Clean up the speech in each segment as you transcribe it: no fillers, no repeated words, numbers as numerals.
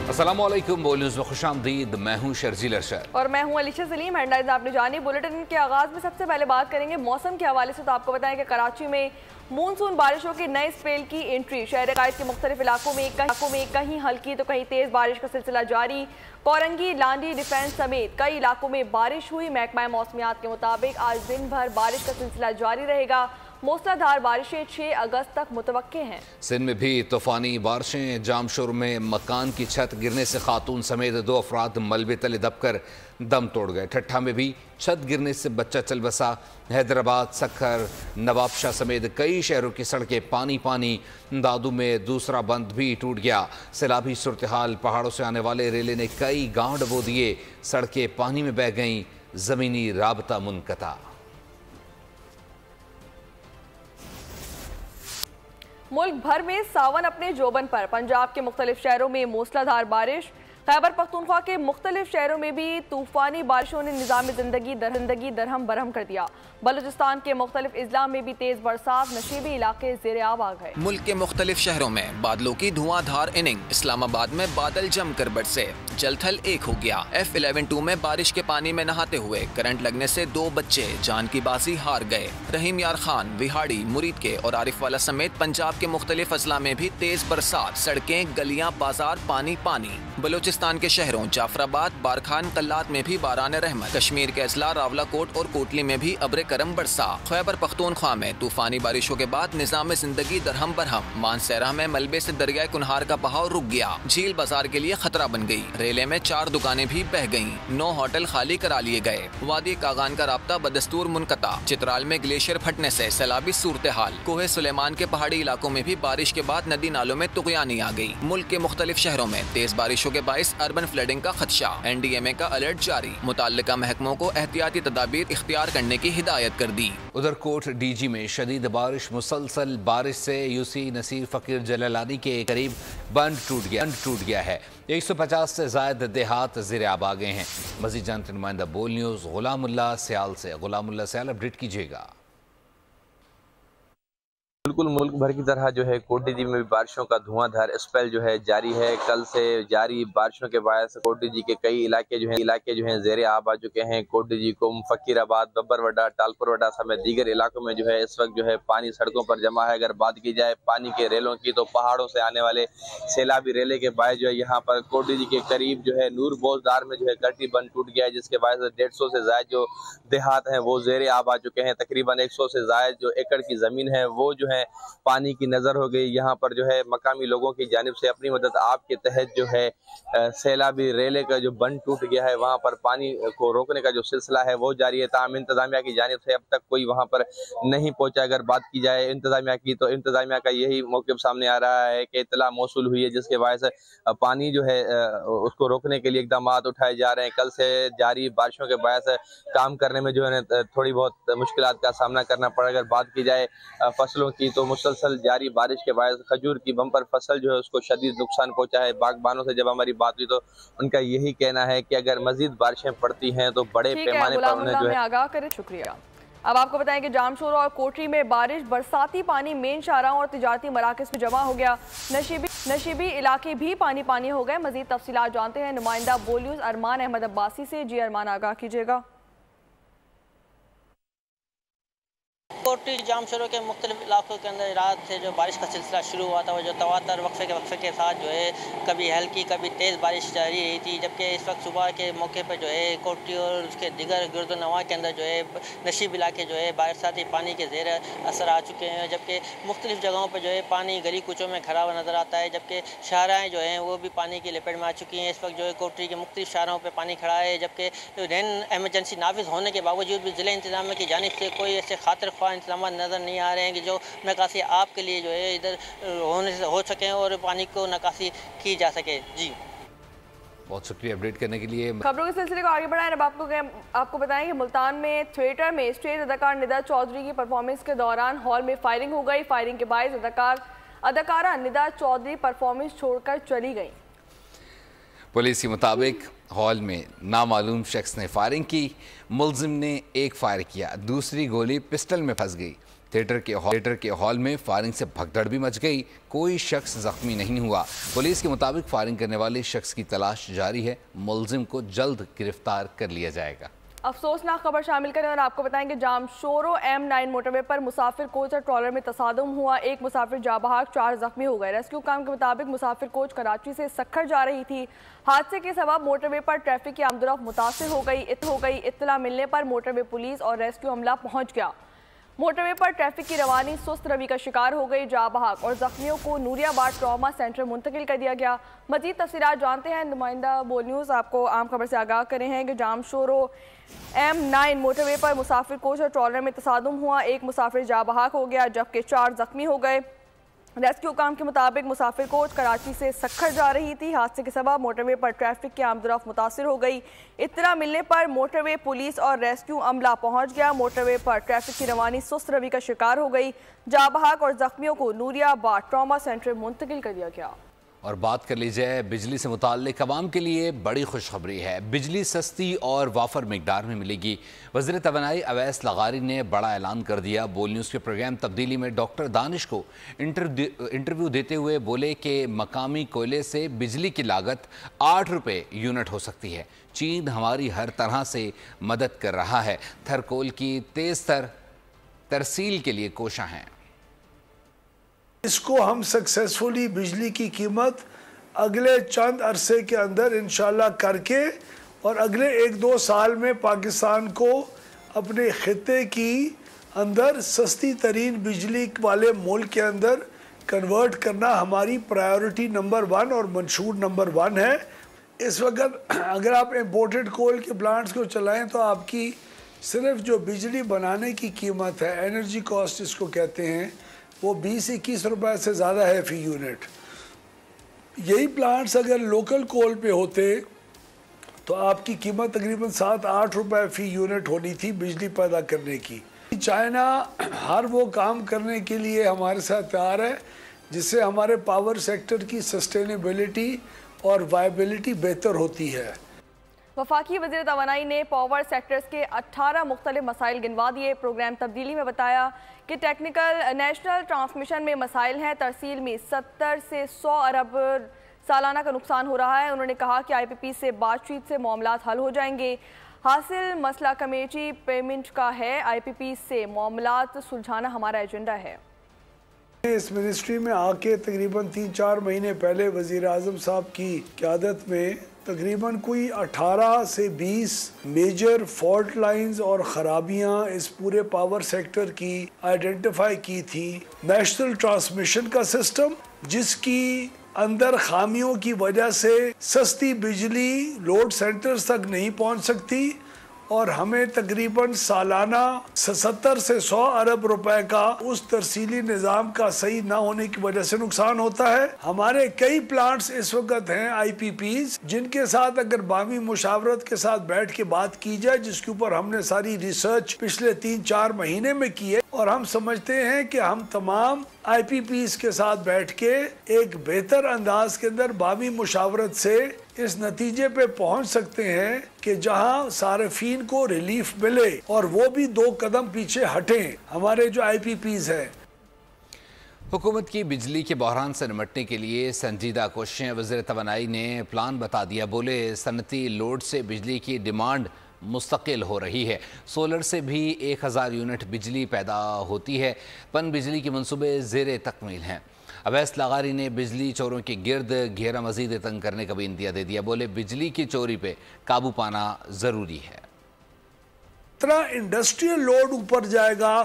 अस्सलामुअलैकुम, बोल न्यूज़ में खुशामदीद। मैं हूं शर्जील अरशद और मैं हूं अलीशा सलीम। हेडलाइंस आपने जानी। बुलेटिन के आगाज में सबसे पहले बात करेंगे मौसम के हवाले से। तो आपको बताएं कि कराची में मानसून बारिशों के नए स्पेल की एंट्री। शहर कायद के मुख्तलिफ इलाकों में कहीं हल्की तो कहीं तेज बारिश का सिलसिला जारी। कोरंगी, लांडी, डिफेंस समेत कई इलाकों में बारिश हुई। महकमा मौसमियात के मुताबिक आज दिन भर बारिश का सिलसिला जारी रहेगा। मूसलाधार बारिशें 6 अगस्त तक मुतवक्के हैं। सिंध में भी तूफानी बारिशें। जामशोर में मकान की छत गिरने से खातून समेत 2 अफराद मलबे तले दबकर दम तोड़ गए। ठट्ठा में भी छत गिरने से बच्चा चल बसा। हैदराबाद, सक्खर, नवाबशाह समेत कई शहरों की सड़कें पानी पानी। दादू में दूसरा बंद भी टूट गया। सैलाबी सूरत हाल। पहाड़ों से आने वाले रेले ने कई गांव डबो दिए। सड़कें पानी में बह गईं। जमीनी राबता मुनक़ता। मुल्क भर में सावन अपने जोबन पर। पंजाब के मुख्तलिफ शहरों में मूसलाधार बारिश। खैबर पख्तूनख्वा के मुख्तलिफ शहरों में भी तूफानी बारिशों ने निज़ाम ज़िंदगी दरहम बरहम कर दिया। बलूचिस्तान के मुख्तलिफ इजला में भी तेज बरसात। नशीबी इलाके ज़ेरे आब आ गए। मुल्क के मुख्तलिफ शहरों में बादलों की धुआंधार इनिंग। इस्लामाबाद में बादल जमकर बरसे, जलथल एक हो गया। F11-2 में बारिश के पानी में नहाते हुए करंट लगने से 2 बच्चे जान की बाजी हार गए। रहीम यार खान, विहाड़ी, मुरीद के और आरिफ वाला समेत पंजाब के मुख्तलिफ अजला में भी तेज बरसात। सड़कें, गलियां, बाजार पानी पानी। बलूचिस्तान के शहरों जाफराबाद, बारखान, कल्लात में भी बारान रहमत। कश्मीर के अजला रावलाकोट और कोटली में भी अब्र करम बरसा। खैबर पख्तूनख्वा में तूफानी बारिशों के बाद निजाम जिंदगी दरहम बरहम। मानसेरा में मलबे से दरियाए कुनहार का बहाव रुक गया। झील बाजार के लिए खतरा बन गई। रेले में 4 दुकानें भी बह गईं। 9 होटल खाली करा लिए गए। वादी कागान का राब्ता बदस्तूर मुनक़ता। चित्राल में ग्लेशियर फटने से सैलाबी सूरत हाल। कोहे सुलेमान के पहाड़ी इलाकों में भी बारिश के बाद नदी नालों में तुग़यानी आ गई। मुल्क के मुख्तलिफ शहरों में तेज बारिशों के बाइस अर्बन फ्लडिंग का खदशा। NDMA का अलर्ट जारी। मुताल्लिका महकमों को एहतियाती तदाबीर इख्तियार करने की हिदायत कर दी। उधर कोट DG में शदीद बारिश। मुसलसल बारिश से UC नसीर फ़कीर जलालानी के करीब बंद टूट गया है। 150 से ज़ायद देहात ज़ेरे आब आ गए हैं। मज़ीद जानते नुमाइंदा बोल न्यूज़ गुलामुल्लाह सयाल से। गुलामुल्लाह सयाल, अपडेट कीजिएगा। बिल्कुल मुल्क भर की तरह जो है कोट DG में भी बारिशों का धुआंधार स्पेल जो है जारी है। कल से जारी बारिशों के बायस कोट DG के कई इलाके जो हैं ज़ेरे आब आ चुके हैं। कोट DG को फ़कीराबाद, बब्बरवडा, टालपुरवडा समेत दीगर इलाकों में जो है इस वक्त जो है पानी सड़कों पर जमा है। अगर बात की जाए पानी के रेलों की तो पहाड़ों से आने वाले सैलाबी रेले के बायस जो है यहाँ पर कोट DG के करीब जो है नूर बोजदार में जो है गट्टी बंद टूट गया है, जिसके बायस 150 से ज़ायद जो देहात हैं वो ज़ेरे आब आ चुके हैं। तकरीबन 100 से ज़ायद जो एकड़ की ज़मीन है वो जो है पानी की नज़र हो गई। यहाँ पर जो है मकामी लोगों की जानिब से अपनी मदद आप के तहत जो है सैलाबी रेले का जो बंद टूट गया है वहाँ पर पानी को रोकने का जो सिलसिला है वो जारी है। ताहम इंतज़ामिया की जानिब से अब तक कोई वहाँ पर नहीं पहुँचा। अगर बात की जाए इंतज़ामिया की तो इंतज़ामिया का यही मौक़िफ़ सामने आ रहा है कि इत्तला मौसूल हुई है, जिसके बायस पानी जो है उसको रोकने के लिए इक़दाम उठाए जा रहे हैं। कल से जारी बारिशों के बायस काम करने में जो है थोड़ी बहुत मुश्किलात का सामना करना पड़ा। अगर बात की जाए फसलों की तो मुसलसल जारी बारिश के बाद खजूर की बम्पर फसल जो है उसको शदीद नुकसान पहुंचा है। बागबानों से जब हमारी बात हुई तो उनका यही कहना है कि अगर मजीद बारिशें पड़ती हैं तो बड़े पैमाने पर उन्हें जो है आगाह करें। शुक्रिया। अब आपको बताएं कि जामशोर और कोटरी में बारिश, बरसाती पानी मेन शाहराहों और तिजारती मराकज़ में जमा हो गया। नशीबी इलाके भी पानी पानी हो गए। मजीद तफसीलात जानते हैं नुमाइंदा बोल न्यूज़ अरमान अहमद अब्बासी से। जी अरमान, आगाह कीजिएगा। कोटरी जामशोरों के मुख्तलिफ इलाकों के अंदर रात से जो बारिश का सिलसिला शुरू हुआ था वो जो तवातर वक्फे के साथ जो है कभी हल्की कभी तेज़ बारिश जारी रही थी। जबकि इस वक्त सुबह के मौके पर जो है कोटरी और उसके दिगर गिरदोनवा के अंदर जो है नशीब इलाके जो है बरसाती पानी के ज़ेर असर आ चुके हैं। जबकि मुख्तलिफ जगहों पर जो है पानी गली कूचों में खड़ा हुआ नज़र आता है। जबकि शाहराएँ जो हैं वो भी पानी की लपेट में आ चुकी हैं। इस वक्त जो है कोटरी के मुख्तलिफ शाहराहों पर पानी खड़ा है। जबकि रेन एमरजेंसी नाफिज होने के बावजूद भी ज़िला इंतज़ामिया की जानिब से कोई ऐसे खातिर ख्वाह इंतजाम नज़र नहीं आ रहे हैं कि जो निकासी आपके लिए जो है इधर हो सकें और पानी को निकासी की जा सके। जी बहुत शुक्रिया अपडेट करने के लिए। खबरों के सिलसिले को आगे बढ़ाएं। अब आपको बताएं कि मुल्तान में थिएटर में स्टेज अदाकार निदा चौधरी की परफॉर्मेंस के दौरान हॉल में फायरिंग हो गई। फायरिंग के बायस अदाकारा निदा चौधरी परफॉर्मेंस छोड़कर चली गई। पुलिस के मुताबिक हॉल में नामालूम शख्स ने फायरिंग की। मुलजिम ने एक फायर किया, दूसरी गोली पिस्टल में फंस गई। تھیٹر کے ہال میں فائرنگ سے بھگدڑ بھی مچ گئی، کوئی شخص زخمی نہیں ہوا۔ پولیس کے مطابق فائرنگ کرنے والے شخص کی تلاش جاری ہے، ملزم کو جلد گرفتار کر لیا جائے گا۔ افسوسناک خبر شامل کریں اور آپ کو بتائیں کہ جامشورو M9 موٹر وے پر مسافر کوچ اور ٹرالر میں تصادم ہوا، ایک مسافر جاں بحق، 4 زخمی ہو گئے۔ ریسکیو کام کے مطابق مسافر کوچ کراچی سے سکھر جا رہی تھی، حادثے کے سبب موٹر وے پر ٹریفک کی آمد و رفت متاثر ہو گئی۔ اطلاع ملنے پر موٹر وے پولیس اور ریسکیو عملہ پہنچ گیا۔ موٹر وے پر ٹریفک کی روانی سست روی کا شکار ہو گئی، جاں بحق اور زخمیوں کو نوری آباد ٹراما سینٹر منتقل کر دیا گیا۔ مزید تفصیلات جانتے ہیں، نمائندہ بول نیوز آپ کو عام خبر سے آگاہ کرے ہیں کہ جامشورو M9 موٹر وے پر مسافر کوچ اور ٹرالر میں تصادم ہوا، ایک مسافر جاں بحق ہو گیا جبکہ 4 زخمی ہو گئے۔ ریسکیو کام کے مطابق مسافر کوچ کراچی سے سکھر جا رہی تھی، حادثے کے سبب موٹر وے پر ٹریفک کی آمد و رفت متاثر ہو گئی۔ اطلاع ملنے پر موٹر وے پولیس اور ریسکیو عملہ پہنچ گیا، موٹر وے پر ٹریفک کی روانی سست روی کا شکار ہو گئی، جاں بحق اور زخمیوں کو نوری آباد ٹراما سینٹر منتقل کر دیا گیا۔ اور بات کر لیجئے بجلی سے متعلق عوام کے لیے بڑی خوشخبری ہے، بجلی سستی اور وافر مقدار میں ملے گی۔ وزیر توانائی اویس لغاری نے بڑا اعلان کر دیا، بول نیوز کے پروگرام تبدیلی میں ڈاکٹر دانش کو انٹرویو دیتے ہوئے بولے کہ مقامی کوئلے سے بجلی کی لاگت 8 روپے یونٹ ہو سکتی ہے۔ چین ہماری ہر طرح سے مدد کر رہا ہے، تھرکول کی تیز تر ترسیل کے لیے کوشاں ہیں۔ اس کو ہم سکسیسفلی بجلی کی قیمت اگلے چند عرصے کے اندر انشاءاللہ کر کے اور اگلے 1-2 سال میں پاکستان کو اپنے خطے کی اندر سستی ترین بجلی والے ملک کے اندر کنورٹ کرنا ہماری پرائیورٹی نمبر 1 اور منشور نمبر 1 ہے۔ اس وقت اگر آپ امپورٹڈ کول کے پلانٹس کو چلائیں تو آپ کی صرف جو بجلی بنانے کی قیمت ہے، انرجی کاسٹ اس کو کہتے ہیں، وہ 20-21 روپے سے زیادہ ہے فی یونٹ۔ یہی پلانٹس اگر لوکل کول پہ ہوتے تو آپ کی قیمت تقریباً 7-8 روپے فی یونٹ ہونی تھی بجلی پیدا کرنے کی۔ چائنا ہر وہ کام کرنے کے لیے ہمارے ساتھ تیار ہے جس سے ہمارے پاور سیکٹر کی سسٹینیبلٹی اور وائبلٹی بہتر ہوتی ہے۔ وفاقی وزیر توانائی نے پاور سیکٹرز کے 18 مختلف مسائل گنوا دیے۔ پروگرام تبدیلی میں بتایا کہ ٹیکنیکل نیشنل ٹرانسمیشن میں مسائل ہیں، ترسیل میں 70 سے 100 ارب سالانہ کا نقصان ہو رہا ہے۔ انہوں نے کہا کہ IPP سے بات چیت سے معاملات حل ہو جائیں گے۔ حاصل مسئلہ کمیٹی پیمنٹ کا ہے، IPP سے معاملات سلجھانا ہمارا ایجنڈا ہے۔ اس منسٹری میں آ کے تقریباً 3-4 مہینے پہلے وزیر اعظم صاحب کی قیادت میں تقریباً کوئی 18 سے 20 میجر فالٹ لائنز اور خرابیاں اس پورے پاور سیکٹر کی آئیڈینٹیفائی کی تھی۔ نیشنل ٹرانسمیشن کا سسٹم جس کی اندر خامیوں کی وجہ سے سستی بجلی لوڈ سینٹرز تک نہیں پہنچ سکتی اور ہمیں تقریباً سالانہ 70 سے 100 ارب روپے کا اس ترسیلی نظام کا صحیح نہ ہونے کی وجہ سے نقصان ہوتا ہے۔ ہمارے کئی پلانٹس اس وقت ہیں IPPs جن کے ساتھ اگر باہمی مشاورت کے ساتھ بیٹھ کے بات کی جائے، جس کے اوپر ہم نے ساری ریسرچ پچھلے 3-4 مہینے میں کی ہے، اور ہم سمجھتے ہیں کہ ہم تمام IPPs کے ساتھ بیٹھ کے ایک بہتر انداز کے اندر باہمی مشاورت سے اس نتیجے پہ پہنچ سکتے ہیں کہ جہاں صارفین کو ریلیف ملے اور وہ بھی 2 قدم پیچھے ہٹیں ہمارے جو IPPs ہیں۔ حکومت کی بجلی کے بحران سے نمٹنے کے لیے سنجیدہ کوششیں، وزیر توانائی نے پلان بتا دیا، بولے صنعتی لوڈ سے بجلی کی ڈیمانڈ مستقل ہو رہی ہے، سولر سے بھی 1000 یونٹ بجلی پیدا ہوتی ہے، پن بجلی کے منصوبے زیر تکمیل ہیں۔ اویس لغاری نے بجلی چوروں کے گرد گھیرا مزید تنگ کرنے کا بھی اندیا دے دیا، بولے بجلی کی چوری پہ قابو پانا ضروری ہے۔ اتنا انڈسٹریل لوڈ اوپر جائے گا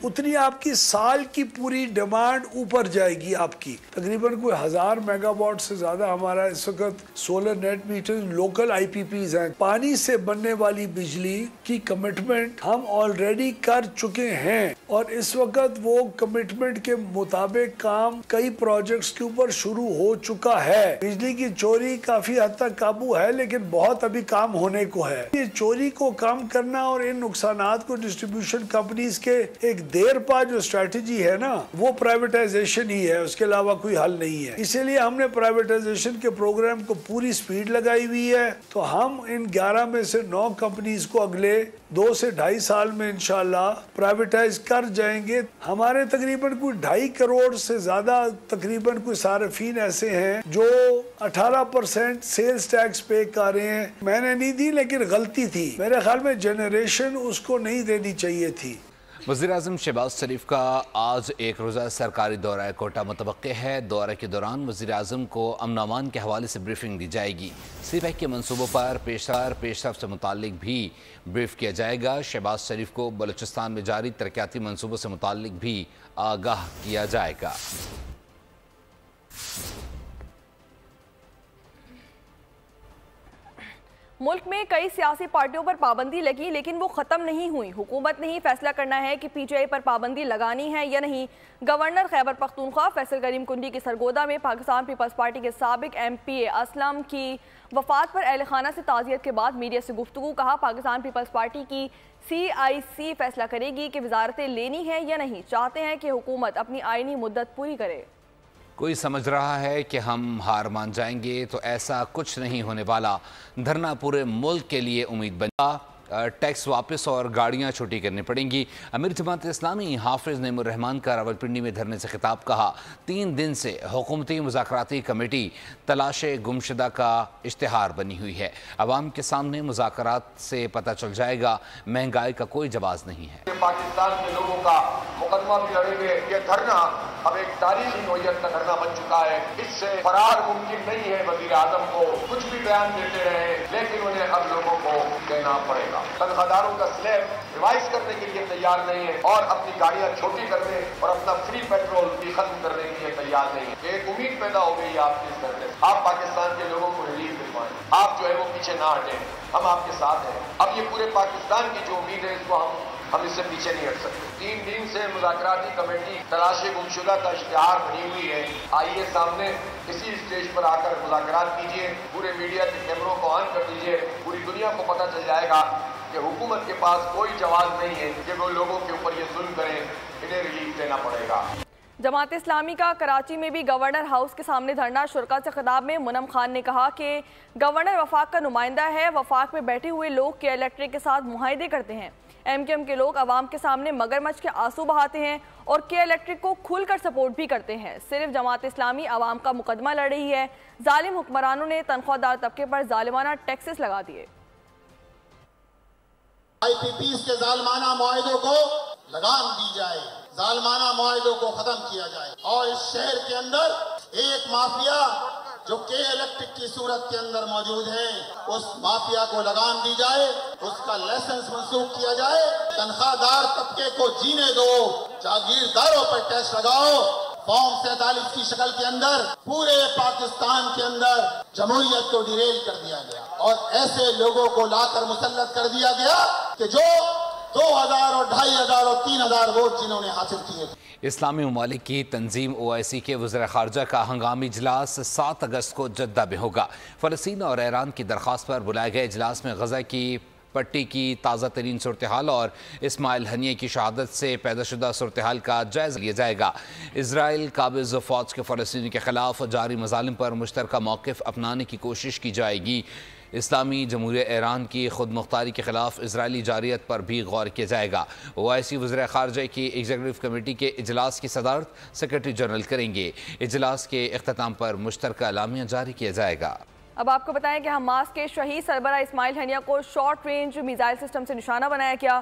اتنی آپ کی سال کی پوری ڈیمانڈ اوپر جائے گی۔ آپ کی تقریباً کوئی 1000 میگا واٹ سے زیادہ ہمارا اس وقت solar net meter local IPPs ہیں۔ پانی سے بننے والی بجلی کی کمٹمنٹ ہم آلریڈی کر چکے ہیں اور اس وقت وہ کمٹمنٹ کے مطابق کام کئی پروجیکٹس کے اوپر شروع ہو چکا ہے۔ بجلی کی چوری کافی حد تک قابو ہے لیکن بہت ابھی کام ہونے کو ہے۔ یہ چوری کو کم کرنا اور ان نقصانات کو ڈسٹریبیوشن کمپنیز کے ایک دیر پا جو اسٹریٹجی ہے نا وہ پرائیویٹائزیشن ہی ہے, اس کے علاوہ کوئی حل نہیں ہے. اسی لیے ہم نے پرائیویٹائزیشن کے پروگرام کو پوری سپیڈ لگائی ہوئی ہے. تو ہم ان 11 میں سے 9 کمپنیز کو اگلے 2 سے 2.5 سال میں انشاءاللہ پرائیویٹائز کر جائیں گے. ہمارے تقریباً کوئی 2.5 کروڑ سے زیادہ تقریباً کوئی صارفین ایسے ہیں جو 18% سیلز ٹیکس پے کر رہے ہیں. میں نے نہیں دی لیکن غلطی تھی, میرے خیال میں جنریشن اس کو نہیں دینی چاہیے تھی. وزیراعظم شہباز شریف کا آج ایک روزہ سرکاری دورہ کوٹہ متوقع ہے. دورے کے دوران وزیراعظم کو امن و امان کے حوالے سے بریفنگ دی جائے گی. سی پیک کے منصوبوں پر پیش رفت سے متعلق بھی بریف کیا جائے گا. شہباز شریف کو بلوچستان میں جاری ترقیاتی منصوبوں سے متعلق بھی آگاہ کیا جائے گا. ملک میں کئی سیاسی پارٹیوں پر پابندی لگی لیکن وہ ختم نہیں ہوئی. حکومت نے ہی فیصلہ کرنا ہے کہ پی ٹی آئی پر پابندی لگانی ہے یا نہیں. گورنر خیبر پختونخوا فیصل کریم کنڈی کی سرگودا میں پاکستان پیپلز پارٹی کے سابق ایم پی اے اسلم کی وفات پر اہل خانہ سے تعزیت کے بعد میڈیا سے گفتگو. کہا پاکستان پیپلز پارٹی کی CIC فیصلہ کرے گی کہ وزارتیں لینی ہے یا نہیں. چاہتے ہیں کہ حکومت اپنی آئینی مدت پوری کرے. کوئی سمجھ رہا ہے کہ ہم ہار مان جائیں گے تو ایسا کچھ نہیں ہونے والا. دھرنا پورے ملک کے لیے امید بنا. ٹیکس واپس اور گاڑیاں چھوٹی کرنی پڑیں گی. امیر جماعت اسلامی حافظ نعیم الرحمان کا راولپنڈی میں دھرنے سے خطاب. کہا 3 دن سے حکومتی مذاکراتی کمیٹی تلاش گمشدہ کا اشتہار بنی ہوئی ہے. عوام کے سامنے مذاکرات سے پتہ چل جائے گا مہنگائی کا کوئی جواز نہیں ہے. پاکستان کے لوگوں کا مقدمہ بھی لڑیں گے. یہ دھرنا اب ایک تاریخی نوعیت کا دھرنا بن چکا ہے. اس سے فرار ممکن نہیں ہے. وزیر اعظم کو کچھ بھی بیان دیتے رہے لیکن انہیں اب لوگوں کو دینا پڑے گا. تنخواہداروں کا سلیب ریوائز کرنے کے لیے تیار نہیں ہے اور اپنی گاڑیاں چھوٹی کرنے اور اپنا فری پیٹرول بھی ختم کرنے کے لیے تیار نہیں ہے. ایک امید پیدا ہو گئی ہے آپ کے اس دھرنے سے. آپ پاکستان کے لوگوں کو ریلیف دلوائیں. آپ جو ہے وہ پیچھے نہ ہٹیں. ہم آپ کے ساتھ ہیں. اب یہ پورے پاکستان کی جو امید ہے اس کو ہم اس سے پیچھے نہیں ہٹ سکتے. 3 دن سے مذاکراتی کمیٹی تلاش گمشدہ کا اشتہار بنی ہوئی ہے. آئیے سامنے اسی اسٹیج پر آ کر مذاکرات کیجیے. پورے میڈیا کے کیمروں کو آن کر دیجیے. پوری دنیا کو پتہ چل جائے گا کہ حکومت کے پاس کوئی جواز نہیں ہے کہ وہ لوگوں کے اوپر یہ ظلم کریں. انہیں ریلیف دینا پڑے گا. جماعت اسلامی کا کراچی میں بھی گورنر ہاؤس کے سامنے دھرنا. شرکا سے خطاب میں منم خان نے کہا کہ گورنر وفاق کا نمائندہ ہے. وفاق میں بیٹھے ہوئے لوگ کے الیکٹرک کے ساتھ معاہدے کرتے ہیں. MQM کے لوگ عوام کے سامنے مگرمچھ کے آنسو بہاتے ہیں اور کے الیکٹرک کو کھل کر سپورٹ بھی کرتے ہیں. صرف جماعت اسلامی عوام کا مقدمہ لڑ رہی ہے. ظالم حکمرانوں نے تنخواہ دار طبقے پر ظالمانہ ٹیکسز لگا دیے. IPPs کے ظالمانہ معاہدوں کو لگام دی جائے. ظالمانہ معاہدوں کو ختم کیا جائے اور اس شہر کے اندر ایک مافیا جو کے الیکٹرک کی صورت کے اندر موجود ہے اس مافیا کو لگام دی جائے. اس کا لائسنس منسوخ کیا جائے. تنخواہ دار طبقے کو جینے دو. جاگیرداروں پر ٹیکس لگاؤ. فارم 47 کی شکل کے اندر پورے پاکستان کے اندر جمہوریت کو ڈیریل کر دیا گیا اور ایسے لوگوں کو لا کر مسلط کر دیا گیا کہ جو 2000 اور 2500 اور 3000 ووٹ جنہوں نے حاصل کیے. اسلامی ممالک کی تنظیم OIC کے وزیر خارجہ کا ہنگامی اجلاس 7 اگست کو جدہ میں ہوگا. فلسطین اور ایران کی درخواست پر بلائے گئے اجلاس میں غزہ کی پٹی کی تازہ ترین صورتحال اور اسماعیل ہنیہ کی شہادت سے پیدا شدہ صورتحال کا جائزہ لیا جائے گا. اسرائیل قابض فوج کے فلسطینی کے خلاف جاری مظالم پر مشترکہ موقف اپنانے کی کوشش کی جائے گی. اسلامی جمہوریہ ایران کی خود مختاری کے خلاف اسرائیلی جارحیت پر بھی غور کیا جائے گا. OIC وزیر خارجہ کی ایگزیکٹو کمیٹی کے اجلاس کی صدارت سیکرٹری جنرل کریں گے. اجلاس کے اختتام پر مشترکہ اعلامیہ جاری کیا جائے گا. اب آپ کو بتائیں کہ حماس کے شہید سربراہ اسماعیل ہنیہ کو شارٹ رینج میزائل سسٹم سے نشانہ بنایا گیا.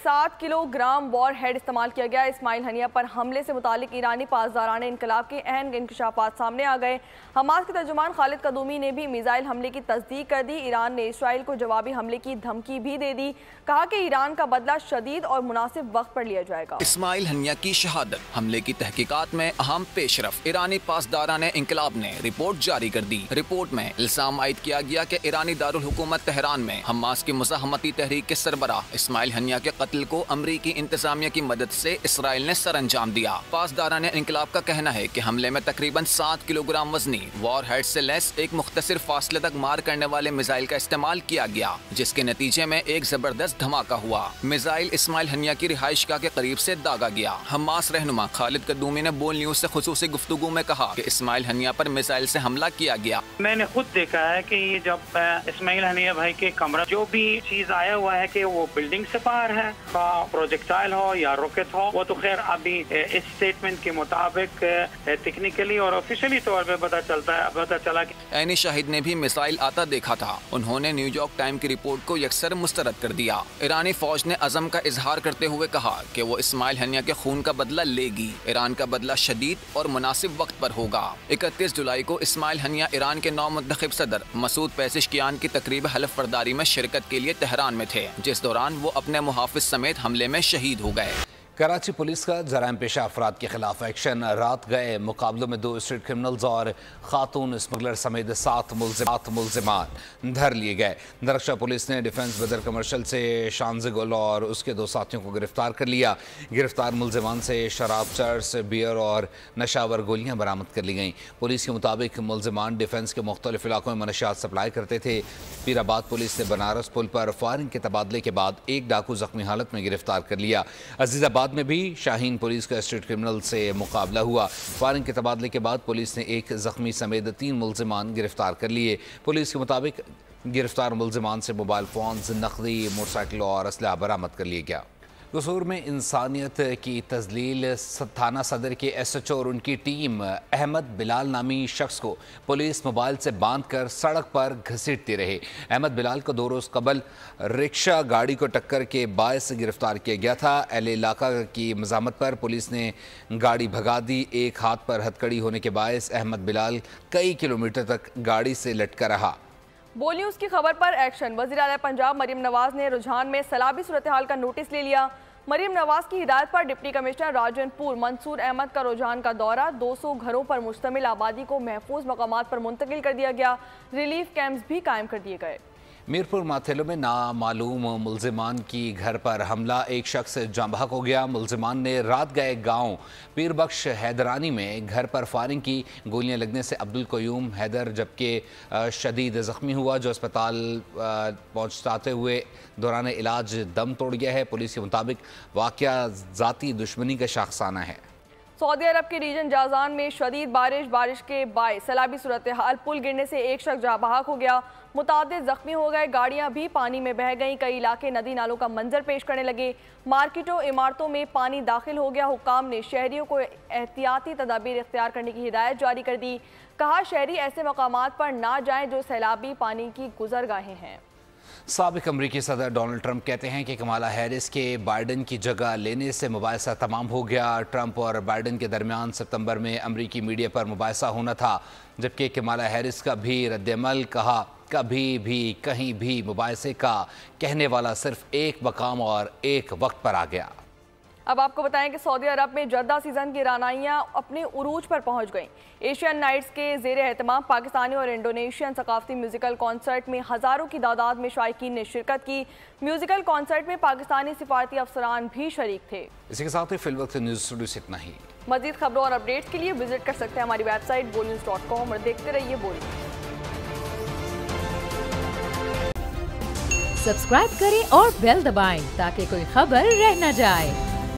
7 کلو گرام وار ہیڈ استعمال کیا گیا. اسماعیل ہنیہ پر حملے سے متعلق ایرانی پاسداران انقلاب کے اہم انکشافات سامنے آ گئے. حماس کے ترجمان خالد قدومی نے بھی میزائل حملے کی تصدیق کر دی. ایران نے اسرائیل کو جوابی حملے کی دھمکی بھی دے دی. کہا کہ ایران کا بدلہ شدید اور مناسب وقت پر لیا جائے گا. اسماعیل ہنیہ کی شہادت حملے کی تحقیقات میں اہم پیش رفت. ایرانی پاسداران انقلاب نے رپورٹ جاری کر دی. رپورٹ میں الزام عائد کیا گیا کہ ایرانی دارالحکومت تہران میں حماس کی مزاحمتی تحریک کے سربراہ اسماعیل ہنیہ کے के कत्ल को अमरीकी इंतजामिया की मदद से इसराइल ने सर अंजाम दिया। पासदारान इनकलाब का कहना है कि हमले में तकरीबन 7 किलोग्राम वजनी वॉर हेड से लैस एक मुख्तसर फासले तक मार करने वाले मिसाइल का इस्तेमाल किया गया, जिसके नतीजे में एक जबरदस्त धमाका हुआ। मिसाइल इस्माइल हनिया की रिहाइशगाह के करीब से दागा गया। हमास रहनुमा खालिद कद्दूमी ने बोल न्यूज से खुसूसी गुफ्तगू में कहा कि इस्माइल हनिया पर मिसाइल से हमला किया गया। मैंने खुद देखा है कि ये जब इस्माइल हनिया भाई के कमरा जो भी चीज आया हुआ है कि वो बिल्डिंग से बाहर है, प्रोजेक्टाइल हो या रॉकेट हो, वो तो खैर अभी इस स्टेटमेंट के मुताबिक टेक्निकली और ऑफिशियली तौर पे पता चला कि ऐनी शाहिद ने भी मिसाइल आता देखा था। उन्होंने न्यूयॉर्क टाइम की रिपोर्ट को यकसर मुस्तरद कर दिया। ईरानी फौज ने अज़म का इजहार करते हुए कहा कि वो इस्माइल हनिया के खून का बदला लेगी। ईरान का बदला शदीद और मुनासिब वक्त पर होगा। 31 जुलाई को इस्माइल हनिया ईरान के नौ मुंतखब सदर मसूद पेज़ेश्कियान की तकरीब हलफ बर्दारी में शिरकत के लिए तेहरान में थे, जिस दौरान वो अपने मुहाफिज समेत हमले में शहीद हो गए। कराची पुलिस का जराइम पेशा अफराद के खिलाफ एक्शन। रात गए मुकाबलों में 2 स्ट्रीट क्रिमिनल्स और खातून स्मगलर समेत 7 मुल्जिमान धर लिए गए। दरख्शा पुलिस ने डिफेंस बदर कमर्शियल से शानज़ गुल और उसके 2 साथियों को गिरफ्तार कर लिया। गिरफ्तार मुल्जिमान से शराब, चर्स, बियर और नशावर गोलियां बरामद कर ली गईं। पुलिस के मुताबिक मुल्जिमान डिफेंस के मुख्तलिफ इलाकों में मनशियात सप्लाई करते थे। पीराबाद पुलिस ने बनारस पुल पर फायरिंग के तबादले के बाद एक डाकू जख्मी हालत में गिरफ्तार कर लिया। अजीजाबाद में भी शाहीन पुलिस का स्ट्रीट क्रिमिनल से मुकाबला हुआ। फायरिंग के तबादले के बाद पुलिस ने एक जख्मी समेत 3 मुल्जिमान गिरफ्तार कर लिए। पुलिस के मुताबिक गिरफ्तार मुल्जिमान से मोबाइल फोन्स, नकदी, मोटरसाइकिल और असलहा बरामद कर लिया गया। कसूर में इंसानियत की तजलील। थाना सदर के SHO और उनकी टीम अहमद बिलाल नामी शख्स को पुलिस मोबाइल से बांधकर सड़क पर घसीटती रही। अहमद बिलाल को 2 रोज़ कबल रिक्शा गाड़ी को टक्कर के बायस गिरफ्तार किया गया था। अहले इलाका की मज़ामत पर पुलिस ने गाड़ी भगा दी। एक हाथ पर हथकड़ी होने के बायस अहमद बिलाल कई किलोमीटर तक गाड़ी से लटका रहा। बोल न्यूज़ की खबर पर एक्शन। वज़ीर आला पंजाब मरीम नवाज ने रुझान में सैलाबी सूरत हाल का नोटिस ले लिया। मरीम नवाज की हिदायत पर डिप्टी कमिश्नर राजनपुर मंसूर अहमद का रुझान का दौरा 200 घरों पर मुश्तमिल आबादी को महफूज मकामात पर मुंतकिल कर दिया गया। रिलीफ कैंप्स भी कायम कर दिए गए। मीरपुर माथेलो में नामालूम मुल्जिमान की घर पर हमला। एक शख्स जाँ बहक हो गया। मुल्जिमान ने रात गए गांव पीरबख्श हैदरानी में घर पर फायरिंग की। गोलियां लगने से अब्दुल कयूम हैदर जबकि शदीद ज़ख्मी हुआ, जो अस्पताल पहुंचाते हुए दौरान इलाज दम तोड़ गया है। पुलिस के मुताबिक वाक़या ज़ाती दुश्मनी का शाखसाना है। सऊदी अरब के रीजन जाजान में शदीद बारिश के बायस सैलाबी सूरत हाल। पुल गिरने से एक शख्स जाँ बहक हो गया। मुतादिद जख्मी हो गए। गाड़ियां भी पानी में बह गईं। कई इलाके नदी नालों का मंजर पेश करने लगे। मार्केटों, इमारतों में पानी दाखिल हो गया। हुक्काम ने शहरियों को एहतियाती तदाबीर इख्तियार करने की हिदायत जारी कर दी। कहा शहरी ऐसे मकामात पर ना जाएं जो सैलाबी पानी की गुजरगाहें हैं। साबिक अमरीकी सदर डोनाल्ड ट्रंप कहते हैं कि कमाला हैरिस के बाइडन की जगह लेने से मुबाहिसा तमाम हो गया। ट्रंप और बाइडन के दरमियान सितंबर में अमरीकी मीडिया पर मुबाहिसा होना था, जबकि कमाला हैरिस का भी रद्दमल। कहा कभी भी कहीं भी मुबाहिसे का कहने वाला सिर्फ एक मकाम और एक वक्त पर आ गया। अब आपको बताएं कि सऊदी अरब में जद्दा सीजन की रानाइयाँ अपने उरूज पर पहुंच गईं। एशियन नाइट्स के ज़ेरे एहतमाम पाकिस्तानी और इंडोनेशियन सकाफती म्यूजिकल कॉन्सर्ट में हज़ारों की तादाद में शायकीन ने शिरकत की। म्यूजिकल कॉन्सर्ट में पाकिस्तानी सिफारती अफसरान भी शरीक थे। इसी के साथ ही फिल वक्त न्यूज़ स्टूडियो से इतना ही। मज़ीद खबरों और अपडेट्स के लिए विजिट कर सकते हैं हमारी वेबसाइट bolnews.com और देखते रहिए बोल। सब्सक्राइब करें और बेल दबाएं ताकि कोई खबर रह न जाए।